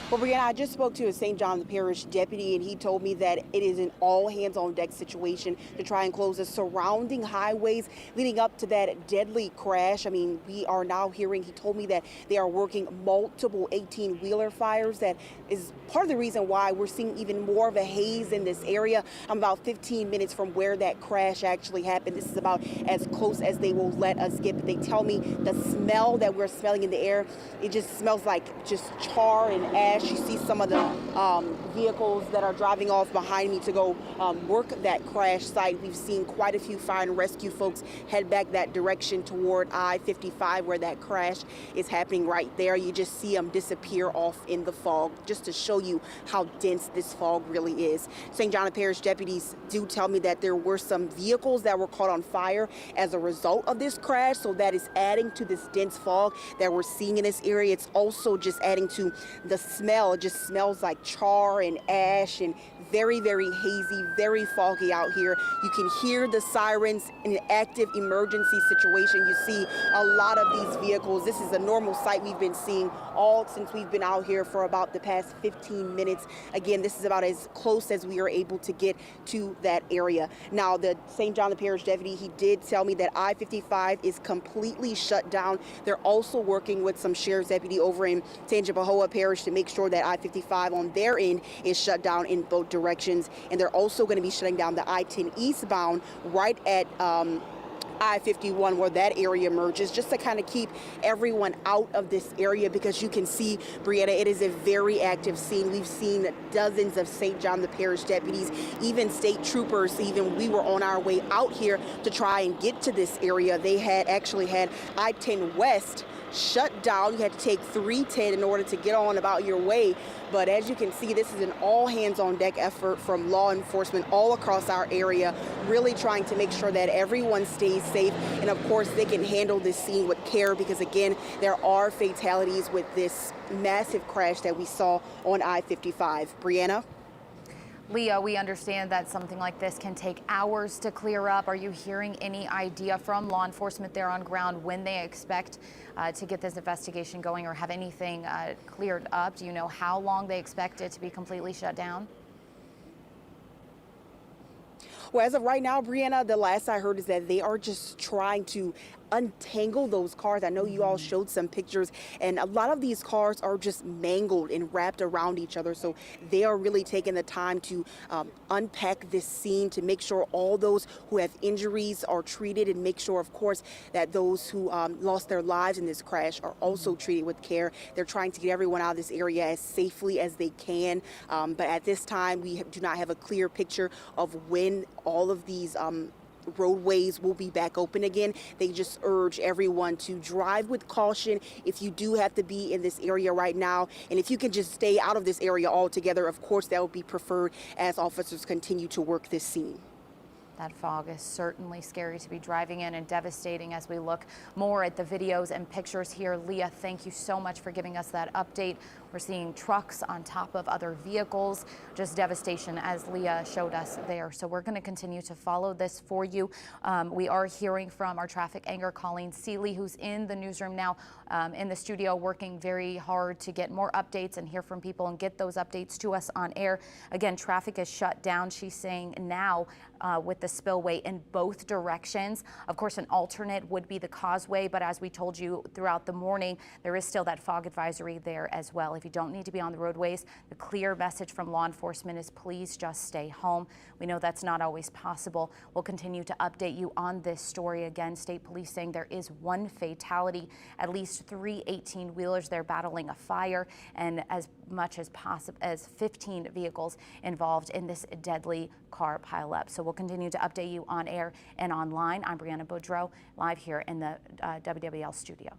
Well, Brianna, I just spoke to a St. John the Parish deputy, and he told me that it is an all hands on deck situation to try and close the surrounding highways leading up to that deadly crash. I mean, we are now hearing, he told me that they are working multiple 18-wheeler fires. That is part of the reason why we're seeing even more of a haze in this area. I'm about 15 minutes from where that crash actually happened. This is about as close as they will let us get. But they tell me the smell that we're smelling in the air, it just smells like just char and ash. You see some of the vehicles that are driving off behind me to go work that crash site. We've seen quite a few fire and rescue folks head back that direction toward I-55 where that crash is happening right there. You just see them disappear off in the fog, just to show you how dense this fog really is. St. John the Parish deputies do tell me that there were some vehicles that were caught on fire as a result of this crash, so that is adding to this dense fog that we're seeing in this area. It's also just adding to the smell. It just smells like char and ash and very, very hazy, very foggy out here. You can hear the sirens in an active emergency situation. You see a lot of these vehicles. This is a normal sight we've been seeing all since we've been out here for about the past 15 minutes. Again, this is about as close as we are able to get to that area. Now, the St. John the Parish deputy, he did tell me that I-55 is completely shut down. They're also working with some sheriff's deputy over in Tangipahoa Parish to make sure that I-55 on their end is shut down in both directions. And they're also going to be shutting down the I-10 eastbound right at I-51 where that area merges, just to kind of keep everyone out of this area, because you can see, Brianna, it is a very active scene. We've seen dozens of St. John the Parish deputies, even state troopers. Even we were on our way out here to try and get to this area. They had actually had I-10 West shut down. You had to take 310 in order to get on about your way. But as you can see, this is an all hands on deck effort from law enforcement all across our area, really trying to make sure that everyone stays safe. And of course, they can handle this scene with care, because again, there are fatalities with this massive crash that we saw on I-55. Brianna? Leah, we understand that something like this can take hours to clear up. Are you hearing any idea from law enforcement there on ground when they expect to get this investigation going or have anything cleared up? Do you know how long they expect it to be completely shut down? Well, as of right now, Brianna, the last I heard is that they are just trying to untangle those cars. I know you all showed some pictures, and a lot of these cars are just mangled and wrapped around each other. So they are really taking the time to unpack this scene to make sure all those who have injuries are treated, and make sure, of course, that those who lost their lives in this crash are also treated with care. They're trying to get everyone out of this area as safely as they can. But at this time, we do not have a clear picture of when all of these roadways will be back open again. They just urge everyone to drive with caution if you do have to be in this area right now. And if you can just stay out of this area altogether, of course, that would be preferred as officers continue to work this scene. That fog is certainly scary to be driving in, and devastating as we look more at the videos and pictures here. Leah, thank you so much for giving us that update. We're seeing trucks on top of other vehicles, just devastation as Leah showed us there. So we're going to continue to follow this for you. We are hearing from our traffic anchor, Colleen Seeley, who's in the newsroom now in the studio, working very hard to get more updates and hear from people and get those updates to us on air. Again, traffic is shut down, she's saying now, with the spillway in both directions. Of course, an alternate would be the causeway, but as we told you throughout the morning, there is still that fog advisory there as well. If you don't need to be on the roadways, the clear message from law enforcement is please just stay home. We know that's not always possible. We'll continue to update you on this story. Again, state police saying there is one fatality, at least 3 18-wheelers there battling a fire, and as much as 15 vehicles involved in this deadly car pileup. So we'll continue to update you on air and online. I'm Brianna Boudreau, live here in the WWL studio.